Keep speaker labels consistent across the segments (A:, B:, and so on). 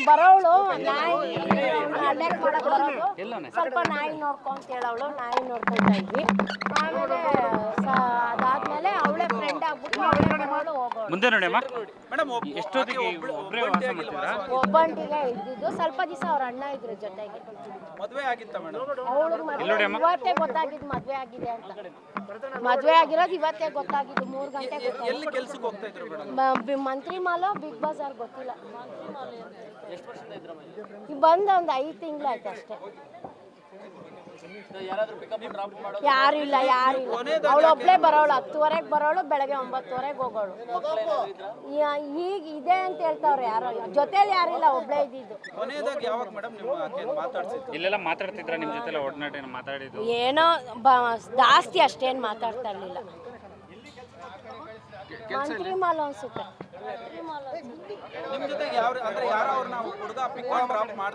A: ಬರೋಳು ನಾಯಿ ಅಟ್ಯಾಕ್ ಮಾಡಕ್ ಬರೋದು, ಸ್ವಲ್ಪ ನಾಯಿ ನೋಡ್ಕೊ ಅಂತ ಹೇಳವಳು. ನಾಯಿ ನೋಡ್ಕೊತಾ ಇದ್ವಿ. ಆಮೇಲೆ ಅದಾದ್ಮೇಲೆ ಅವಳೇ ಫ್ರೆಂಡ್ ಆಗ್ಬಿಟ್ಟು ಅವಳೇ ಬರೋಳು ಹೋಗೋಳು.
B: ಮುಂದೆ ನೋಡಿ ಅಮ್ಮ. ಎಷ್ಟೊತ್ತಿಗೆ ಒಬ್ಬರೇ ವಾಸ ಮಾಡ್ತೀರಾ?
A: ಒಬ್ಬಂಟಿಗೆ ಇದ್ದಿದ್ದು. ಸ್ವಲ್ಪ ದಿವಸ ಅವ್ರ ಅಣ್ಣ ಇದ್ರು ಜೊತೆಗೆ.
C: ಮದುವೆ ಆಗಿತ್ತ ಮೇಡಮ್?
A: ಅವಳು ಇವತ್ತೇ ಗೊತ್ತಾಗಿದ್ದು ಮದ್ವೆ ಆಗಿದೆ ಅಂತ. ಮದ್ವೆ ಆಗಿರೋದು ಇವತ್ತೇ ಗೊತ್ತಾಗಿದ್ದು. 3 ಗಂಟೆ
C: ಎಲ್ಲಿ ಕೆಲಸಕ್ಕೆ ಹೋಗ್ತಾ ಇದ್ರು ಮೇಡಮ್?
A: ಮಂತ್ರಿ ಮಾಲ್, ಬಿಗ್ ಬಜಾರ್ ಗೊತ್ತಿಲ್ಲ. ಬಂದು ಒಂದು 5 ತಿಂಗಳಾಯ್ತು ಅಷ್ಟೇ. ಯಾರಿಲ್ಲ ಅವಳೊಬ್ಳೆ ಬರೋಳು. 10:00 ಬರೋಳು, ಬೆಳಗ್ಗೆ 9:00 ಹೋಗೋಳು. ಈಗ ಇದೆ ಅಂತ ಹೇಳ್ತಾವ್ರೆ. ಯಾರೋ ಜೊತೆಲಿ ಯಾರಿಲ್ಲ, ಒಬ್ಳೆ ಇದ್ದಿದ್ದು.
B: ಇಲ್ಲೆಲ್ಲ ಮಾತಾಡ್ತಿದ್ರ ನಿಮ್ ಜೊತೆ ಒಡನಾಟ ಮಾತಾಡಿದ್ದು?
A: ಏನೋ ಜಾಸ್ತಿ ಅಷ್ಟೇನು ಮಾತಾಡ್ತಾ ಇರ್ಲಿಲ್ಲ. ಮಂತ್ರಿ ಮಾಲ್ ಅನ್ಸುತ್ತೆ.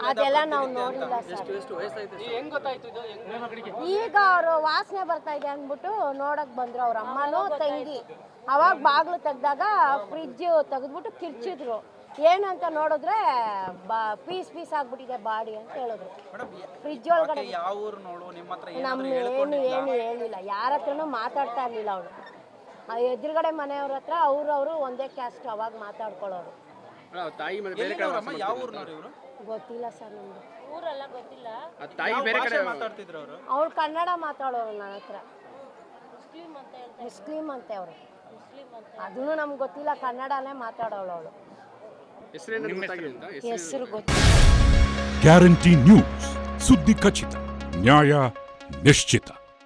A: ಅದೆಲ್ಲ ನಾವು ನೋಡಿಲ್ಲ ಸರ್. ಈಗ ಅವರು ವಾಸನೆ ಬರ್ತಾ ಇದೆ ಅಂದ್ಬಿಟ್ಟು ನೋಡಕ್ ಬಂದ್ರು ಅವ್ರ ಅಮ್ಮನೂ ತಂಗಿ. ಅವಾಗ ಬಾಗ್ಲು ತೆಗ್ದಾಗ ಫ್ರಿಜ್ ತೆಗೆದ್ಬಿಟ್ಟು ಕಿರ್ಚಿದ್ರು. ಏನಂತ ನೋಡಿದ್ರೆ ಪೀಸ್ ಆಗ್ಬಿಟ್ಟಿದೆ ಬಾಡಿ ಅಂತ ಹೇಳಿದ್ರು. ಫ್ರಿಜ್ ಒಳಗಡೆ ಏನು ಹೇಳಿಲ್ಲ. ಯಾರ ಹತ್ರನೂ ಮಾತಾಡ್ತಾ ಇರ್ಲಿಲ್ಲ ಅವಳು. ಎದುರುಗಡೆ ಮನೆಯವ್ರ ಹತ್ರ ಅವ್ರವರು ಒಂದೇ ಕ್ಯಾಸ್ಟ್. ಅವಾಗ ಮಾತಾಡ್ಕೊಳ್ಳೋರು. ಗೊತ್ತಿಲ್ಲ ಸರ್ ನಮ್ಗೆ. ಊರೆಲ್ಲ ಗೊತ್ತಿಲ್ಲ. ಅವ್ರು ಕನ್ನಡ ಮಾತಾಡೋರು ನನ್ನ ಹತ್ರ. ಮುಸ್ಲಿಂ ಅಂತೆ ಅವರು. ಅದನ್ನು ನಮ್ಗೆ ಗೊತ್ತಿಲ್ಲ. ಕನ್ನಡನೇ ಮಾತಾಡೋಳು ಅವಳು. ಹೆಸರು ಗೊತ್ತಿಲ್ಲ.
D: ಗ್ಯಾರಂಟಿ ನ್ಯೂಸ್, ಸುದ್ದಿ ಖಚಿತ, ನ್ಯಾಯ ನಿಶ್ಚಿತ.